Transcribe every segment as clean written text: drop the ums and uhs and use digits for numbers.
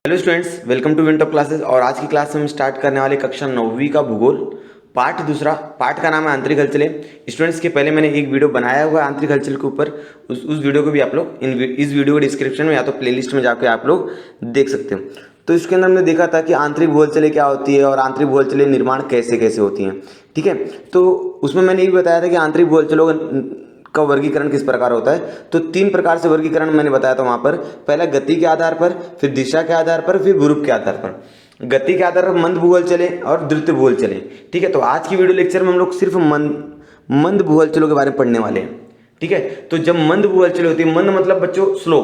Hello students, welcome to Wintop classes. और आज की क्लास में हम स्टार्ट करने वाले कक्षा 9वीं का भूगोल पाठ दूसरा। पाठ का नाम है आंतरिक हलचलें। स्टूडेंट्स के पहले मैंने एक वीडियो बनाया हुआ है आंतरिक हलचल के ऊपर। उस वीडियो को भी आप लोग इस वीडियो के डिस्क्रिप्शन में या तो प्लेलिस्ट में जाकर आप लोग देख सकते हो। तो इसके अंदर हमने देखा था कि आंतरिक भू हलचलें क्या होती है और आंतरिक भू हलचलें निर्माण कैसे कैसे होती हैं। ठीक है, तो उसमें मैंने ये भी बताया था कि आंतरिक भू हलचलों का वर्गीकरण किस प्रकार होता है। तो 3 प्रकार से वर्गीकरण मैंने बताया था वहां पर। पहला गति के आधार पर, फिर दिशा के आधार पर, फिर ग्रुप के आधार पर। गति के आधार पर मंद भू हलचलें और द्रुत भू हलचलें। ठीक है, तो आज की वीडियो लेक्चर में हम लोग सिर्फ मंद भू हलचलों के बारे में पढ़ने वाले हैं। ठीक है, तो जब मंद भू हलचलें होती है, मंद मतलब बच्चों स्लो।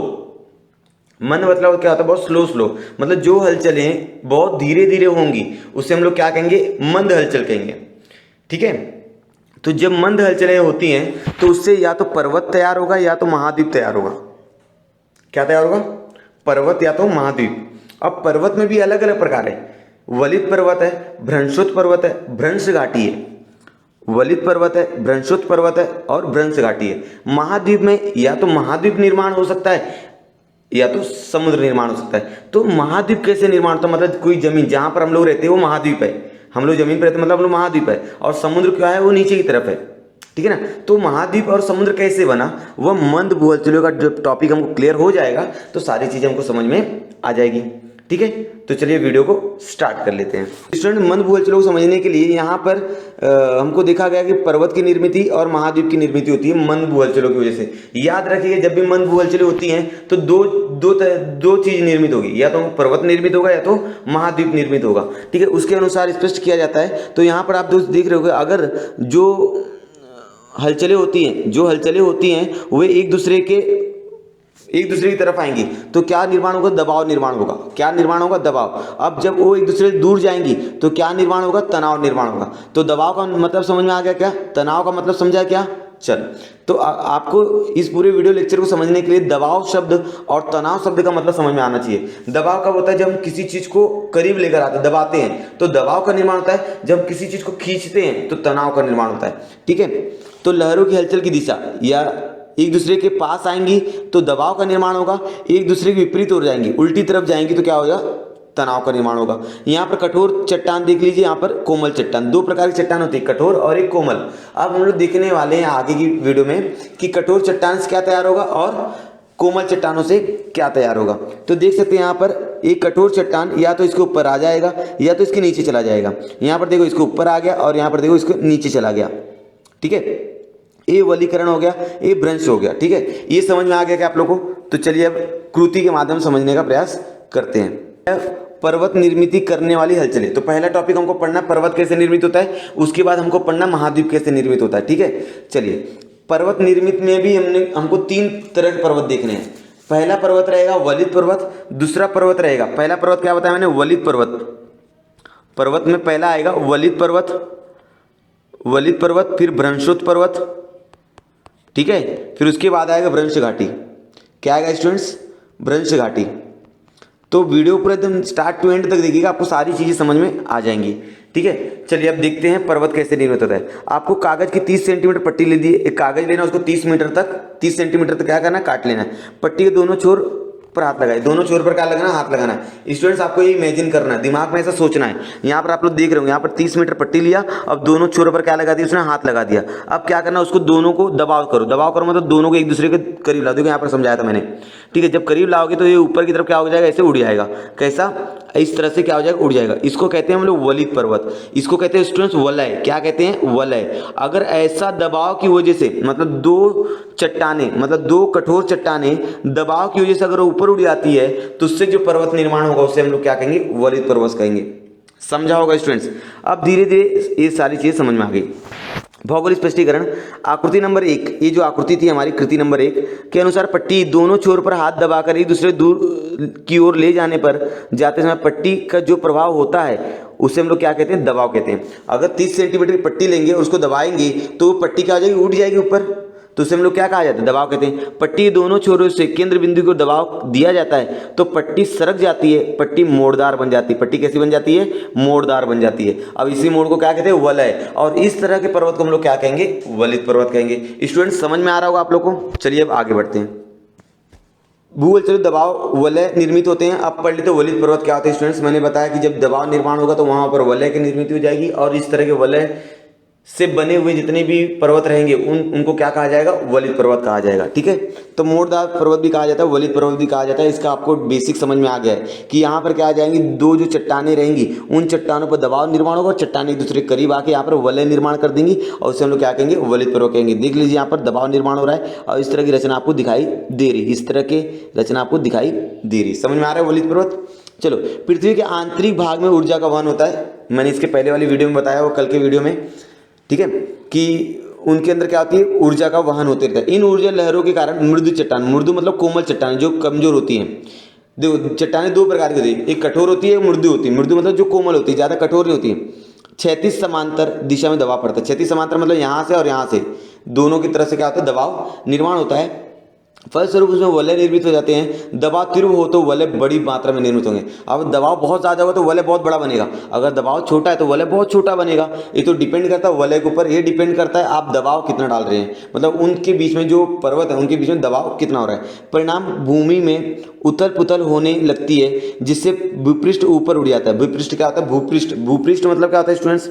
मंद मतलब क्या होता है? बहुत स्लो। मतलब जो हलचलें बहुत धीरे धीरे होंगी उसे हम लोग क्या कहेंगे? मंद हलचल कहेंगे। ठीक है, तो जब मंद हलचलें होती हैं तो उससे या तो पर्वत तैयार होगा या तो महाद्वीप तैयार होगा। क्या तैयार होगा? पर्वत या तो महाद्वीप। अब पर्वत में भी अलग अलग प्रकार है। वलित पर्वत है, भ्रंशोत्त पर्वत है, भ्रंश घाटी है। वलित पर्वत है, भ्रंशोत्त पर्वत है और भ्रंश घाटी है। महाद्वीप में या तो महाद्वीप निर्माण हो सकता है या तो समुद्र निर्माण हो सकता है। तो महाद्वीप कैसे निर्माण होता है? मतलब कोई जमीन जहां पर हम लोग रहते हैं वो महाद्वीप है। हम लोग जमीन पर रहते हैं मतलब हम लोग महाद्वीप है, और समुद्र क्या है? वो नीचे की तरफ है। ठीक है ना? तो महाद्वीप और समुद्र कैसे बना, वह मंद भू हलचलों का जब टॉपिक हमको क्लियर हो जाएगा तो सारी चीजें हमको समझ में आ जाएगी। ठीक है, तो चलिए वीडियो को स्टार्ट कर लेते हैं। स्टूडेंट, मंद भू हलचलों को समझने के लिए यहाँ पर हमको देखा गया कि पर्वत की निर्मिति और महाद्वीप की निर्मिति होती है मंद भू हलचलों की वजह से। याद रखिए, जब भी मंद भू हलचलें होती हैं तो दो चीज निर्मित होगी, या तो पर्वत निर्मित होगा या तो महाद्वीप निर्मित होगा। ठीक है, उसके अनुसार स्पष्ट किया जाता है। तो यहाँ पर आप दोस्त देख रहे होगे, अगर जो हलचलें होती हैं वे एक दूसरे की तरफ आएंगी तो क्या निर्माण होगा? दबाव निर्माण होगा। क्या निर्माण होगा? दबाव। अब जब वो एक दूसरे से दूर जाएंगी तो क्या निर्माण होगा? तनाव निर्माण होगा। तो दबाव का मतलब समझ में आ गया क्या? तनाव का मतलब समझा क्या? चल, तो आपको इस पूरे वीडियो लेक्चर को समझने के लिए दबाव शब्द और तनाव शब्द का मतलब समझ में आना चाहिए। दबाव कब होता है? जब हम किसी चीज को करीब लेकर आते हैं, दबाते हैं, तो दबाव का निर्माण होता है। जब किसी चीज को खींचते हैं तो तनाव का निर्माण होता है। ठीक है, तो लहरों की हलचल की दिशा या एक दूसरे के पास आएंगी तो दबाव का निर्माण होगा। एक दूसरे के विपरीत हो जाएंगी, उल्टी तरफ जाएंगी तो क्या होगा? तनाव का निर्माण होगा। यहाँ पर कठोर चट्टान देख लीजिए, यहाँ पर कोमल चट्टान। 2 प्रकार की चट्टान होती है, कठोर और एक कोमल। अब हम लोग देखने वाले हैं आगे की वीडियो में कि कठोर चट्टान से क्या तैयार होगा और कोमल चट्टानों से क्या तैयार होगा। तो देख सकते हैं यहाँ पर एक कठोर चट्टान या तो इसके ऊपर आ जाएगा या तो इसके नीचे चला जाएगा। यहाँ पर देखो इसके ऊपर आ गया और यहाँ पर देखो इसके नीचे चला गया। ठीक है, ये वलीकरण हो गया, ये भ्रंश हो गया। ठीक है, ये समझ में आ गया क्या आप लोगों को? तो चलिए अब कृति के माध्यम से समझने का प्रयास करते हैं। पर्वत निर्मित करने वाली हलचलें। तो पहला टॉपिक हमको पढ़ना पर्वत कैसे निर्मित होता है, उसके बाद हमको पढ़ना महाद्वीप कैसे निर्मित होता है। ठीक है, चलिए पर्वत निर्मित में भी हमको 3 तरह के पर्वत देखने हैं। पहला पर्वत रहेगा वलित पर्वत, दूसरा पर्वत रहेगा, पहला पर्वत क्या बताया मैंने? वलित पर्वत। पर्वत में पहला आएगा वलित पर्वत, फिर भ्रंशोत्त पर्वत। ठीक है, फिर उसके बाद आएगा भ्रंश घाटी। क्या आएगा स्टूडेंट्स? भ्रंश घाटी। तो वीडियो पूरा एकदम स्टार्ट टू एंड तक देखिएगा, आपको सारी चीजें समझ में आ जाएंगी। ठीक है, चलिए अब देखते हैं पर्वत कैसे निर्मित होता है। आपको कागज की 30 सेंटीमीटर पट्टी ले दी, एक कागज लेना, उसको 30 सेंटीमीटर तक क्या करना? काट लेना है। पट्टी के दोनों छोर पर हाथ लगाए, दोनों छोर पर क्या लगाना? हाथ लगाना है। स्टूडेंट्स, आपको ये इमेजिन करना है, दिमाग में ऐसा सोचना है। यहाँ पर आप लोग देख रहे हो, यहाँ पर 30 मीटर पट्टी लिया, अब दोनों छोरों पर क्या लगा दिया? उसने हाथ लगा दिया। अब क्या करना? उसको दोनों को दबाव करो मतलब दोनों को एक दूसरे के करीब ला दो। यहाँ पर समझाया था मैंने। ठीक है, जब करीब लाओगे तो ये ऊपर की तरफ क्या हो जाएगा? ऐसे उड़ जाएगा। कैसा? इस तरह से क्या हो जाएगा? उड़ जाएगा। इसको कहते हैं हम लोग वलित पर्वत। इसको कहते हैं स्टूडेंट्स वलय। क्या कहते हैं? वलय। अगर ऐसा दबाव की वजह से, मतलब 2 कठोर चट्टानें दबाव की वजह से अगर ऊपर उड़ जाती है तो उससे जो पर्वत निर्माण होगा उसे हम लोग क्या कहेंगे? वलित पर्वत कहेंगे। समझा होगा स्टूडेंट्स? अब धीरे धीरे ये सारी चीजें समझ में आ गई। भौगोलिक स्पष्टीकरण आकृति नंबर 1, ये जो आकृति थी हमारी कृति नंबर 1 के अनुसार पट्टी दोनों छोर पर हाथ दबाकर एक दूसरे दूर की ओर ले जाने पर जाते समय पट्टी का जो प्रभाव होता है उसे हम लोग क्या कहते हैं? दबाव कहते हैं। अगर 30 सेंटीमीटर की पट्टी लेंगे और उसको दबाएंगे तो पट्टी क्या हो जाएगी? उठ जाएगी ऊपर, तो उसे हम लोग क्या कहा जाता है? दबाव कहते हैं। पट्टी दोनों छोरों से केंद्र बिंदु को दबाव दिया जाता है तो पट्टी सरक जाती है, पट्टी मोड़दार बन जाती है। पट्टी कैसी बन जाती है? मोड़दार बन जाती है। अब इसी मोड़ को क्या कहते हैं? वलय। और इस तरह के पर्वत को हम लोग क्या कहेंगे? वलित पर्वत कहेंगे। स्टूडेंट, समझ में आ रहा होगा आप लोग को? चलिए अब आगे बढ़ते हैं। भूवल चलो दबाव वलय निर्मित होते हैं। अब पढ़ लेते वलित पर्वत क्या होते हैं स्टूडेंट्स। मैंने बताया कि जब दबाव निर्माण होगा तो वहां पर वलय की निर्मित हो जाएगी और इस तरह के वलय से बने हुए जितने भी पर्वत रहेंगे उनको क्या कहा जाएगा, वलित पर्वत कहा जाएगा। ठीक है, तो मोड़दार पर्वत भी कहा जाता है, वलित पर्वत भी कहा जाता है। इसका आपको बेसिक समझ में आ गया है कि यहाँ पर क्या आ जाएंगी, दो जो चट्टानें रहेंगी उन चट्टानों पर दबाव निर्माण होगा और चट्टानें एक दूसरे के करीब आके यहाँ पर वलय निर्माण कर देंगी और उसे हम लोग क्या कहेंगे, वलित पर्वत कहेंगे। देख लीजिए यहाँ पर दबाव निर्माण हो रहा है और इस तरह की रचना आपको दिखाई दे रही, इस तरह की रचना आपको दिखाई दे रही। समझ में आ रहा है वलित पर्वत। चलो, पृथ्वी के आंतरिक भाग में ऊर्जा का वहन होता है। मैंने इसके पहले वाली वीडियो में बताया, वो कल के वीडियो में, ठीक है, कि उनके अंदर क्या होती है, ऊर्जा का वहन होते रहता है। इन ऊर्जा लहरों के कारण मृदु चट्टान, मृदु मतलब कोमल चट्टान जो कमजोर होती हैं। देखो चट्टानें दो प्रकार की होती है, एक कठोर होती है, एक मृदु होती है। मृदु मतलब जो कोमल होती है, ज्यादा कठोर नहीं होती है। क्षैतिज समांतर दिशा में दबाव पड़ता है। क्षैतिज समांतर मतलब यहाँ से और यहाँ से दोनों की तरफ से क्या होता है, दबाव निर्माण होता है। फलस्वरूप उसमें वलय निर्मित हो जाते हैं। दबाव तीव्र हो तो वलय बड़ी मात्रा में निर्मित होंगे। अब दबाव बहुत ज़्यादा होगा तो वलय बहुत बड़ा बनेगा, अगर दबाव छोटा है तो वलय बहुत छोटा बनेगा। ये तो डिपेंड करता है वलय के ऊपर, ये डिपेंड करता है आप दबाव कितना डाल रहे हैं, मतलब उनके बीच में जो पर्वत है उनके बीच में दबाव कितना हो रहा है। परिणाम भूमि में उथल पुथल होने लगती है जिससे भूपृष्ठ ऊपर उड़ जाता है। भूपृष्ठ क्या होता है, भूपृष्ठ, भूपृष्ठ मतलब क्या होता है स्टूडेंट्स,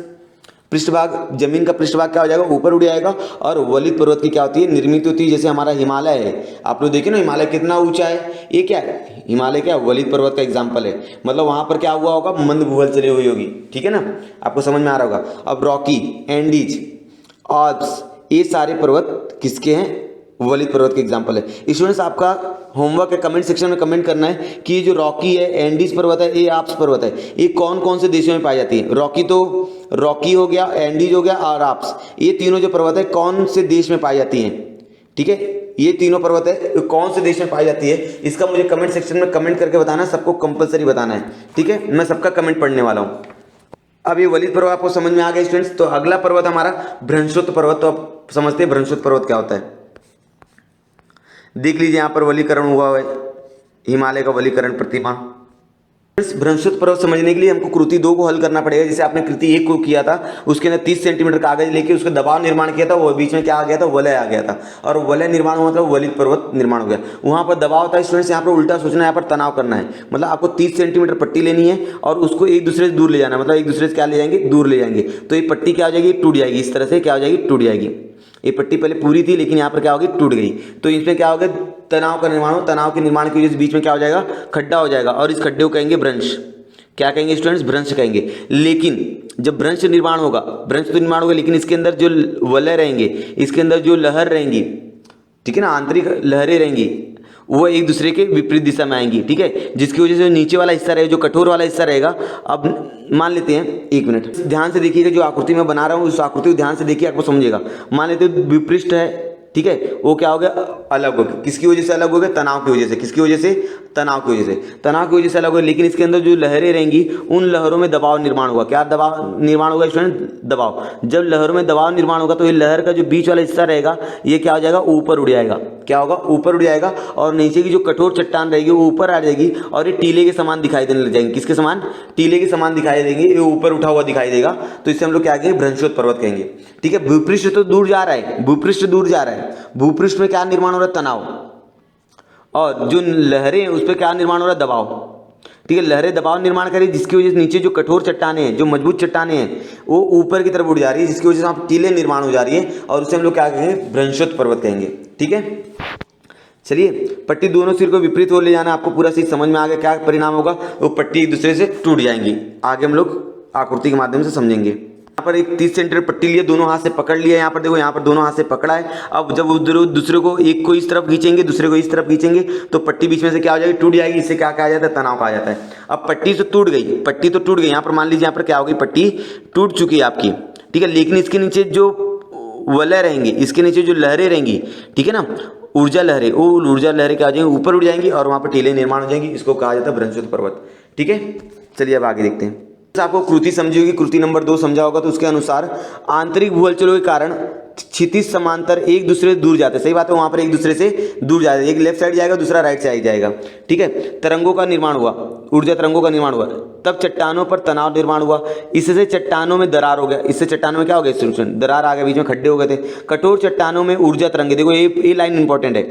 पृष्ठभाग, जमीन का पृष्ठभाग क्या हो जाएगा, ऊपर उड़ जाएगा। और वलित पर्वत की क्या होती है, निर्मित होती है। जैसे हमारा हिमालय है, आप लोग देखिए ना हिमालय कितना ऊंचा है, ये क्या है, हिमालय क्या वलित पर्वत का एग्जाम्पल है। मतलब वहां पर क्या हुआ होगा, मंद भूवल चली हुई होगी। ठीक है ना, आपको समझ में आ रहा होगा। अब रॉकी, एंडीज, आल्प्स, ये सारे पर्वत किसके हैं, वलित पर्वत के एग्जाम्पल है। स्टूडेंट्स आपका होमवर्क है, कमेंट सेक्शन में कमेंट करना है कि ये जो रॉकी है, एंडीज पर्वत है, ये आप्स पर्वत है, ये कौन कौन से देशों में पाई जाती है। रॉकी तो रॉकी हो गया, एंडीज हो गया और आप्स, ये तीनों जो पर्वत है कौन से देश में पाई जाती हैं। ठीक है, ये तीनों पर्वत है कौन से देश में पाई जाती है, इसका मुझे कमेंट सेक्शन में कमेंट करके बताना, सबको कंपलसरी बताना है। ठीक है, मैं सबका कमेंट पढ़ने वाला हूँ। अब ये वलित पर्वत आपको समझ में आ गया स्टूडेंट्स। तो अगला पर्वत हमारा भ्रंशोत्तर पर्वत। तो आप समझते हैं भ्रंशोत्तर पर्वत क्या होता है। देख लीजिए यहाँ पर वलीकरण हुआ है, हिमालय का वलीकरण प्रतिमा। भ्रंशोत्तर पर्वत समझने के लिए हमको कृति 2 को हल करना पड़ेगा। जैसे आपने कृति 1 को किया था, उसके अंदर 30 सेंटीमीटर कागज लेके उसका दबाव निर्माण किया था, वो बीच में क्या आ गया था, वलय आ गया था और वलय निर्माण हुआ मतलब वलित पर्वत निर्माण हो गया। वहां पर दबाव होता है स्टूडेंट्स, यहाँ पर उल्टा सोचना है, यहाँ पर तनाव करना है। मतलब आपको 30 सेंटीमीटर पट्टी लेनी है और उसको एक दूसरे से दूर ले जाना है, मतलब एक दूसरे से क्या ले जाएंगे, दूर ले जाएंगे। तो ये पट्टी क्या हो जाएगी, टूट जाएगी। इस तरह से क्या हो जाएगी, टूट जाएगी। ये पट्टी पहले पूरी थी लेकिन यहाँ पर क्या होगी, टूट गई। तो इसमें क्या होगा, तनाव का निर्माण हो, तनाव के निर्माण की वजह से बीच में क्या हो जाएगा, खड्डा हो जाएगा और इस खड्डे को कहेंगे भ्रंश। क्या कहेंगे स्टूडेंट्स, भ्रंश कहेंगे। लेकिन जब भ्रंश निर्माण होगा, भ्रंश तो निर्माण होगा लेकिन इसके अंदर जो वलय रहेंगे, इसके अंदर जो लहर रहेंगी, ठीक है ना, आंतरिक लहरें रहेंगी, वो एक दूसरे के विपरीत दिशा में आएंगी। ठीक है, जिसकी वजह से नीचे वाला हिस्सा रहेगा, जो कठोर वाला हिस्सा रहेगा। अब मान लेते हैं, एक मिनट ध्यान से देखिएगा, जो आकृति मैं बना रहा हूँ उस आकृति को ध्यान से देखिए, आपको समझेगा। मान लेते हैं विपृष्ठ है, ठीक है, वो क्या हो गया, अलग हो गया। किसकी वजह से अलग हो गया, तनाव की वजह से। किसकी वजह से, तनाव की वजह से, तनाव की वजह से अलग हो गया। लेकिन इसके अंदर जो लहरें रहेंगी उन लहरों में दबाव निर्माण होगा। क्या दबाव निर्माण होगा स्टूडेंट, दबाव। जब लहरों में दबाव निर्माण होगा तो ये लहर का जो बीच वाला हिस्सा रहेगा ये क्या हो जाएगा, ऊपर उड़ जाएगा। क्या होगा, ऊपर उड़ जाएगा और नीचे की जो कठोर चट्टान रहेगी वो ऊपर आ जाएगी और ये टीले के समान दिखाई देने लग जाएंगे। किसके समान, टीले के समान दिखाई देंगे, ये ऊपर उठा हुआ दिखाई देगा। तो इसे हम लोग क्या कहेंगे, भ्रंशोत्तर पर्वत कहेंगे। ठीक है, भूपृष्ठ तो दूर जा रहा है, भूपृष्ठ दूर जा रहा है, भूपृष्ठ में क्या निर्माण हो रहा है, तनाव, और जो लहरें उस पर क्या निर्माण हो रहा है, दबाव। ठीक है, लहरें दबाव निर्माण करी जिसकी वजह से नीचे जो कठोर चट्टानें हैं, जो मजबूत चट्टानें हैं, वो ऊपर की तरफ उड़ जा रही है, जिसकी वजह से वहाँ टीले निर्माण हो जा रही है और उसे हम लोग क्या कहेंगे, भ्रंशोत्तर पर्वत कहेंगे। ठीक है, चलिए, पट्टी दोनों सिर को विपरीत हो ले जाना, आपको पूरा चीज समझ में आ गया। क्या परिणाम होगा, वो पट्टी एक दूसरे से टूट जाएंगी। आगे हम लोग आकृति के माध्यम से समझेंगे। यहाँ पर एक 30 सेंटीमीटर पट्टी लिए, दोनों हाथ से पकड़ लिया। यहाँ पर देखो, यहाँ पर दोनों हाथ से पकड़ा है। अब जब उधर दूसरे को, एक को इस तरफ खींचेंगे, दूसरे को इस तरफ खींचेंगे तो पट्टी बीच में से क्या हो जाएगी, टूट जाएगी। इससे क्या कहा जाता है, तनाव कहा जाता है। अब पट्टी तो टूट गई, पट्टी तो टूट गई। यहाँ पर मान लीजिए, यहाँ पर क्या होगी, पट्टी टूट चुकी है आपकी। ठीक है, लेकिन इसके नीचे जो वलय रहेंगे, इसके नीचे जो लहरें रहेंगी, ठीक है ना, ऊर्जा लहरें, वो ऊर्जा लहरें क्या हो जाएंगी, ऊपर उड़ जाएंगी और वहां पर टीले निर्माण हो जाएंगी। इसको कहा जाता है भ्रंशोत्तर पर्वत। ठीक है, चलिए अब आगे देखते हैं। आपको कृति समझी होगी, कृति नंबर 2 समझा होगा। तो उसके अनुसार आंतरिक भूहलचलों के कारण क्षितिज समांतर एक दूसरे से दूर जाते हैं। सही बात है, वहां पर एक दूसरे से दूर जाते हैं, एक लेफ्ट साइड जाएगा, दूसरा राइट साइड जाएगा। ठीक है, तरंगों का निर्माण हुआ, ऊर्जा तरंगों का निर्माण हुआ, तब चट्टानों पर तनाव निर्माण हुआ। इससे चट्टानों में दरार हो गया। इससे चट्टानों में क्या हो गया, दरार आ गया, बीच में खड्डे हो गए थे। कठोर चट्टानों में ऊर्जा तरंगे, देखो ये लाइन इंपॉर्टेंट है।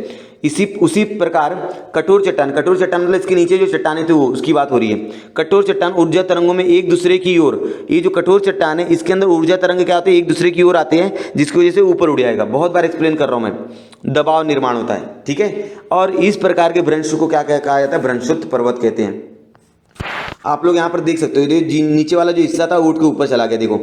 इसी उसी प्रकार कठोर चट्टान मतलब इसके नीचे जो चट्टानें थी वो उसकी बात हो रही है। कठोर चट्टान ऊर्जा तरंगों में एक दूसरे की ओर, ये जो कठोर चट्टान है इसके अंदर ऊर्जा तरंग क्या होते हैं, एक दूसरे की ओर आते हैं, जिसकी वजह से ऊपर उड़ जाएगा। बहुत बार एक्सप्लेन कर रहा हूं मैं, दबाव निर्माण होता है, ठीक है। और इस प्रकार के भ्रंश को क्या कहा जाता है, भ्रंशोत्त पर्वत कहते हैं। आप लोग यहाँ पर देख सकते हो, नीचे वाला जो हिस्सा था उठ के ऊपर चला गया, देखो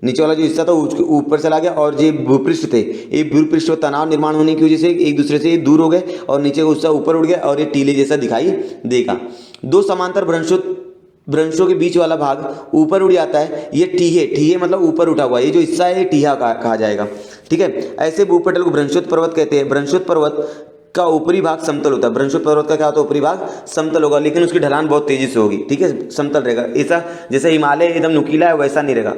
नीचे वाला जो हिस्सा था ऊपर चला गया, और जो भूपृष्ठ थे ये भूपृष्ठ पर तनाव निर्माण होने की वजह से एक दूसरे से दूर हो गए और नीचे का हिस्सा ऊपर उड़ गया और ये टीले जैसा दिखाई देगा। दो समांतर भ्रंशों के बीच वाला भाग ऊपर उड़ जाता है, ये ठीहे मतलब ऊपर उठा हुआ, ये जो हिस्सा है ये ठीहा कहा जाएगा, ठीक है। ऐसे भूपटल को भ्रंशोत्त पर्वत कहते हैं। भ्रंशोत्त पर्वत का ऊपरी भाग समतल होता है। भ्रंशोत्त पर्वत का क्या होता है, ऊपरी भाग समतल होगा, लेकिन उसकी ढलान बहुत तेजी से होगी, ठीक है, समतल रहेगा। ऐसा जैसे हिमालय एकदम नुकीला है वैसा नहीं रहेगा,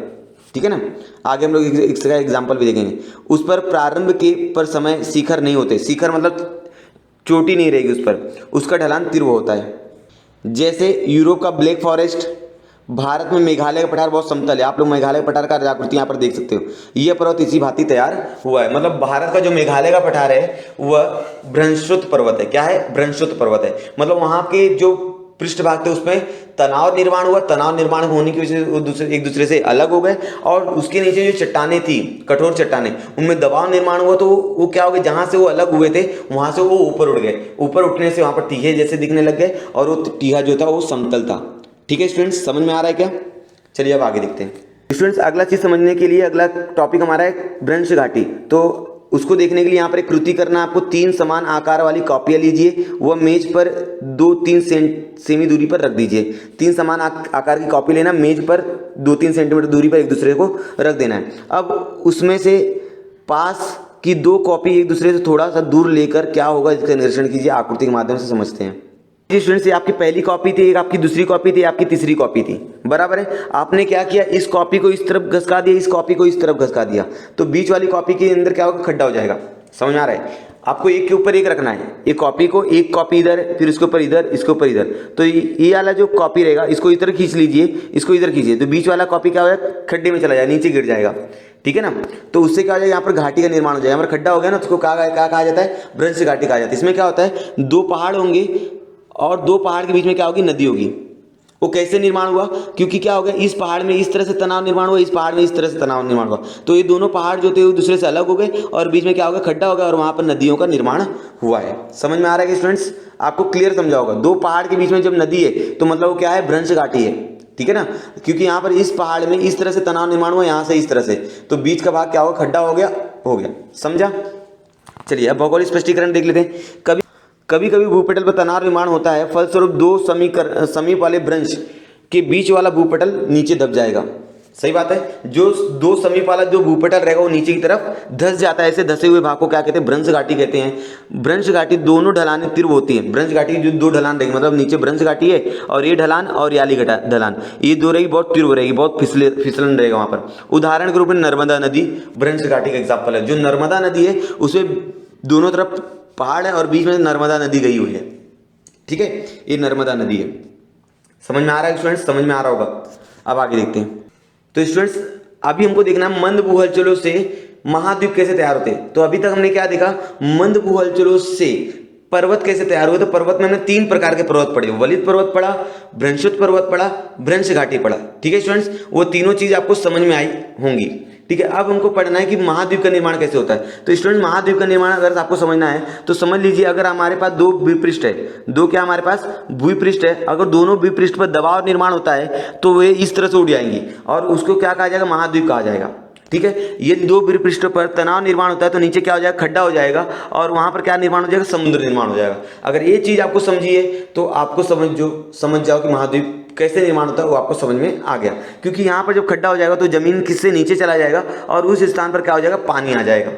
ठीक है ना। आगे हम लोग इसका एग्जाम्पल भी देखेंगे। उस पर प्रारंभ के पर समय शिखर नहीं होते, शिखर मतलब चोटी नहीं रहेगी उस पर, उसका ढलान तीव्र होता है। जैसे यूरोप का ब्लैक फॉरेस्ट, भारत में मेघालय का पठार बहुत समतल है। आप लोग मेघालय पठार का आकृति यहाँ पर देख सकते हो, यह पर्वत इसी भांति तैयार हुआ है। मतलब भारत का जो मेघालय का पठार है वह भ्रंशोत्त पर्वत है। क्या है, भ्रंशोत्त पर्वत है। मतलब वहां के जो पृष्ठ भाग थे उसमें तनाव निर्माण हुआ, तनाव निर्माण होने की वजह से वो एक दूसरे से अलग हो गए, और उसके नीचे जो चट्टानें थी, कठोर चट्टानें, उनमें दबाव निर्माण हुआ, तो वो क्या हो गया, जहां से वो अलग हुए थे वहां से वो ऊपर उड़ गए। ऊपर उठने से वहां पर टीहे जैसे दिखने लग गए और वो टीहा जो था वो समतल था। ठीक है स्टूडेंट्स, समझ में आ रहा है क्या? चलिए अब आगे देखते हैं स्टूडेंट्स। अगला चीज समझने के लिए अगला टॉपिक हमारा है भ्रंश घाटी। तो उसको देखने के लिए यहाँ पर एक कृति करना है आपको। 3 समान आकार वाली कॉपियां लीजिए, वह मेज पर 2-3 सेमी दूरी पर रख दीजिए। 3 समान आकार की कॉपी लेना, मेज पर 2-3 सेंटीमीटर दूरी पर एक दूसरे को रख देना है। अब उसमें से पास की 2 कॉपी एक दूसरे से थोड़ा सा दूर लेकर क्या होगा इसका निरीक्षण कीजिए, आकृति के माध्यम से समझते हैं। स्टूडेंट्स, ये आपकी पहली कॉपी थी, एक आपकी दूसरी कॉपी थी, आपकी तीसरी कॉपी थी, बराबर है। आपने क्या किया, इस कॉपी को इस तरफ घसका दिया, इस कॉपी को इस तरफ घसका दिया, तो बीच वाली कॉपी के अंदर क्या होगा, खड्डा हो जाएगा। समझ में आ रहा है? आपको एक के ऊपर एक रखना है, एक कॉपी को, एक कॉपी इधर, फिर इसके ऊपर इधर, इसके ऊपर इधर। तो ये वाला जो कॉपी रहेगा इसको इधर खींच लीजिए, इसको इधर खींचिए, तो बीच वाला कॉपी क्या होगा, खड्डे में चला जाएगा, नीचे गिर जाएगा, ठीक है ना। तो उससे क्या हो जाएगा, यहाँ पर घाटी का निर्माण हो जाएगा। हमारा खड्डा हो गया ना, उसको क्या कहा जाता है, भ्रंश घाटी कहा जाता है। इसमें क्या होता है, 2 पहाड़ होंगे और 2 पहाड़ के बीच में क्या होगी, नदी होगी। वो कैसे निर्माण हुआ, क्योंकि क्या हो गया, इस पहाड़ में इस तरह से तनाव निर्माण हुआ, इस पहाड़ में इस तरह से तनाव निर्माण हुआ, तो ये दोनों पहाड़ जो थे वो दूसरे से अलग हो गए और बीच में क्या हो गया, खड्डा हो गया, और वहां पर नदियों का निर्माण हुआ है। समझ में आ रहा है स्टूडेंट्स? आपको क्लियर समझा होगा। 2 पहाड़ के बीच में जब नदी है तो मतलब वो क्या है, भ्रंश घाटी है, ठीक है ना। क्योंकि यहाँ पर इस पहाड़ में इस तरह से तनाव निर्माण हुआ, यहाँ से इस तरह से, तो बीच का भाग क्या होगा, खड्डा हो गया। समझा? चलिए अब भौगोलिक स्पष्टीकरण देख लेते हैं। कभी कभी भूपटल पर तनाव निर्माण होता है, फलस्वरूप 2 समीप वाले भ्रंश के बीच वाला भूपटल नीचे दब जाएगा। सही बात है, जो 2 समीप वाला जो भूपटल रहेगा वो नीचे की तरफ धस जाता है। ऐसे धसे हुए भाग को क्या कहते हैं, भ्रंश घाटी कहते हैं। भ्रंश घाटी दोनों ढलानें तीव्र होती हैं। भ्रंश घाटी जो 2 ढलान रहेगी, मतलब नीचे भ्रंश घाटी है और ये ढलान और याली ढलान, ये 2 रहेगी, बहुत तीव्र रहेगी, बहुत फिसलन रहेगा वहां पर। उदाहरण के रूप में नर्मदा नदी भ्रंश घाटी का एग्जाम्पल है। जो नर्मदा नदी है उसमें दोनों तरफ पहाड़ है और बीच में नर्मदा नदी गई हुई है, ठीक है, ये नर्मदा नदी है। समझ में आ रहा है स्टूडेंट्स? समझ में आ रहा होगा। अब आगे देखते हैं। तो स्टूडेंट्स अभी हमको देखना है मंद भू हलचलों से महाद्वीप कैसे तैयार होते हैं। तो अभी तक हमने क्या देखा, मंद भू हलचलों से पर्वत कैसे तैयार हुए। तो पर्वत में हमने 3 प्रकार के पर्वत पढ़े, वलित पर्वत पढ़ा, भ्रंशोत्त पर्वत पढ़ा, भ्रंश घाटी पढ़ा, ठीक है स्टूडेंट्स। वो तीनों चीज आपको समझ में आई होंगी, ठीक है। अब हमको पढ़ना है कि महाद्वीप का निर्माण कैसे होता है। तो स्टूडेंट महाद्वीप का निर्माण अगर आपको समझना है तो समझ लीजिए, अगर हमारे पास 2 भूपृष्ठ है, 2 क्या हमारे पास भूपृष्ठ है, अगर दोनों भूपृष्ठ पर दबाव निर्माण होता है तो वे इस तरह से उड़ जाएंगी और उसको क्या कहा जाएगा, महाद्वीप कहा जाएगा, ठीक है। ये 2 भूपृष्ठों पर तनाव निर्माण होता है तो नीचे क्या हो जाएगा, खड्डा हो जाएगा और वहां पर क्या निर्माण हो जाएगा, समुद्र निर्माण हो जाएगा। अगर ये चीज आपको समझिए तो आपको समझ जाओ कि महाद्वीप कैसे निर्माण होता है, वो आपको समझ में आ गया। क्योंकि यहाँ पर जब खड्डा हो जाएगा तो जमीन किससे नीचे चला जाएगा और उस स्थान पर क्या हो जाएगा, पानी आ जाएगा।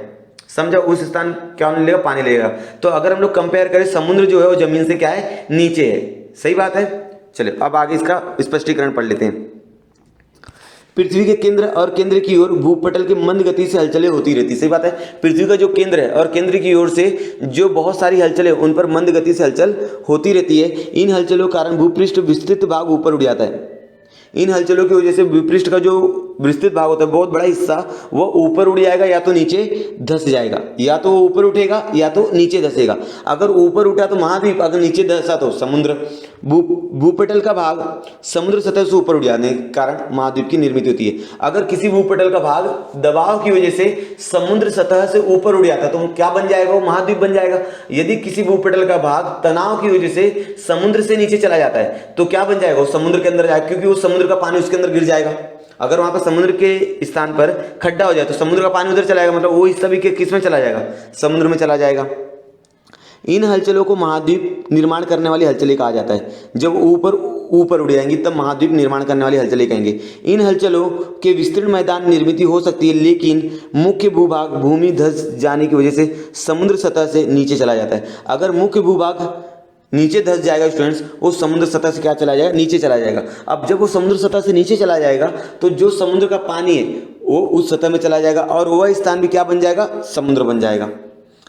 समझा? उस स्थान क्या लेगा, पानी लेगा। तो अगर हम लोग कंपेयर करें, समुद्र जो है वो जमीन से क्या है, नीचे है। सही बात है। चलिए अब आगे इसका स्पष्टीकरण पढ़ लेते हैं। पृथ्वी के केंद्र और केंद्र की ओर भूपटल के मंद गति से हलचलें होती रहती। सही बात है। पृथ्वी का जो केंद्र है और केंद्र की ओर से जो बहुत सारी हलचलें, उन पर मंद गति से हलचल होती रहती है। इन हलचलों के कारण भूपृष्ठ विस्तृत भाग ऊपर उठ जाता है। इन हलचलों की वजह से भूपृष्ठ का जो विस्तृत भाग होता है, बहुत बड़ा हिस्सा, वो ऊपर उड़ जाएगा या तो नीचे धंस जाएगा, या तो वो ऊपर उठेगा या तो नीचे धंसेगा। अगर ऊपर उठा तो महाद्वीप, अगर नीचे धंसा तो समुद्र। भूपटल का भाग समुद्र सतह से ऊपर उठ जाने के कारण महाद्वीप की निर्मित होती है। अगर किसी भूपटल का भाग दबाव की वजह से समुद्र सतह से ऊपर उड़ जाता है तो क्या बन जाएगा, वो महाद्वीप बन जाएगा। यदि किसी भूपटल का भाग तनाव की वजह से समुद्र से नीचे चला जाता है तो क्या बन जाएगा, वो समुद्र के अंदर जाएगा, क्योंकि वो समुद्र का पानी उसके अंदर गिर जाएगा। अगर वहां पर समुद्र के स्थान पर खड्डा हो जाए तो समुद्र का पानी उधर चला जाएगा, मतलब वो हिस्सा भी किस में चला जाएगा, समुद्र में चला जाएगा। इन हलचलों को महाद्वीप निर्माण करने वाली हलचलें कहा जाता है। जब ऊपर उड़ जाएंगी तब महाद्वीप निर्माण करने वाली हलचलें कहेंगे। इन हलचलों के विस्तृत मैदान निर्मित हो सकती है, लेकिन मुख्य भूभाग भूमि धंस जाने की वजह से समुद्र सतह से नीचे चला जाता है। अगर मुख्य भूभाग नीचे धंस जाएगा स्टूडेंट्स, वो समुद्र सतह से क्या चला जाएगा, नीचे चला जाएगा। अब जब वो समुद्र सतह से नीचे चला जाएगा तो जो समुद्र का पानी है वो उस सतह में चला जाएगा और वह स्थान भी क्या बन जाएगा, समुद्र बन जाएगा।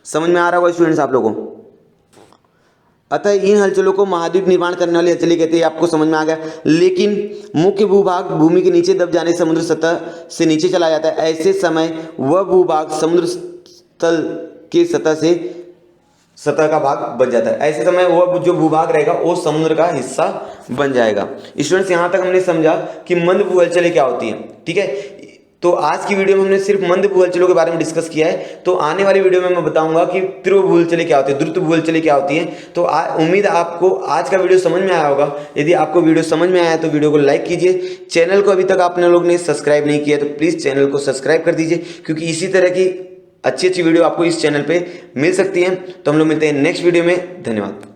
समझ में आ रहा होगा स्टूडेंट्स आप लोगों को। अतः इन हलचलों को महाद्वीप निर्माण करने वाली हलचलें कहते हैं, आपको समझ में आ गया। लेकिन मुख्य भूभाग भूमि के नीचे दब जाने से समुद्र सतह से नीचे चला जाता है। ऐसे समय वह भूभाग समुद्र तल के सतह का भाग बन जाता है। ऐसे समय वह जो भूभाग रहेगा वो समुद्र का हिस्सा बन जाएगा। स्टूडेंट्स, यहाँ तक हमने समझा कि मंद भू हलचलें क्या होती हैं, ठीक है। तो आज की वीडियो में हमने सिर्फ मंद भू हलचलों के बारे में डिस्कस किया है। तो आने वाली वीडियो में मैं बताऊंगा कि तीव्र भू हलचलें क्या होती है, द्रुत भू हलचलें क्या होती हैं। तो उम्मीद आपको आज का वीडियो समझ में आया होगा। यदि आपको वीडियो समझ में आया तो वीडियो को लाइक कीजिए। चैनल को अभी तक आपने लोग ने सब्सक्राइब नहीं किया तो प्लीज़ चैनल को सब्सक्राइब कर दीजिए, क्योंकि इसी तरह की अच्छी वीडियो आपको इस चैनल पे मिल सकती है। तो हम लोग मिलते हैं नेक्स्ट वीडियो में। धन्यवाद।